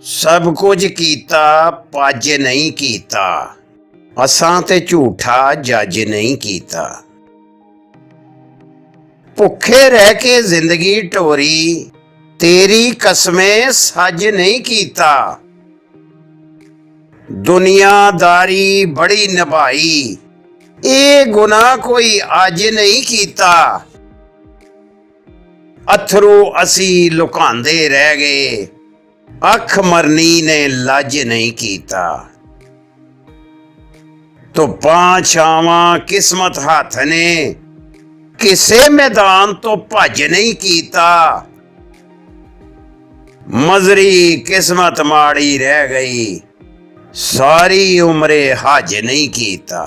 सब कुछ कीता पज नहीं कीता, असां ते झूठा जज नहीं कीता। भुखे रह के जिंदगी टोरी, तेरी कसमें सज नहीं कीता। दुनियादारी बड़ी निभाई, ये गुनाह कोई अज नहीं कीता। अथरू असी लुकांदे रह गए, अख मरनी ने लज नहीं कीता। धुप्पां छावां किस्मत हाथ ने किसे मैदान तो भज नहीं कीता। मजरी किस्मत माड़ी रह गई, सारी उम्रे हज नहीं कीता।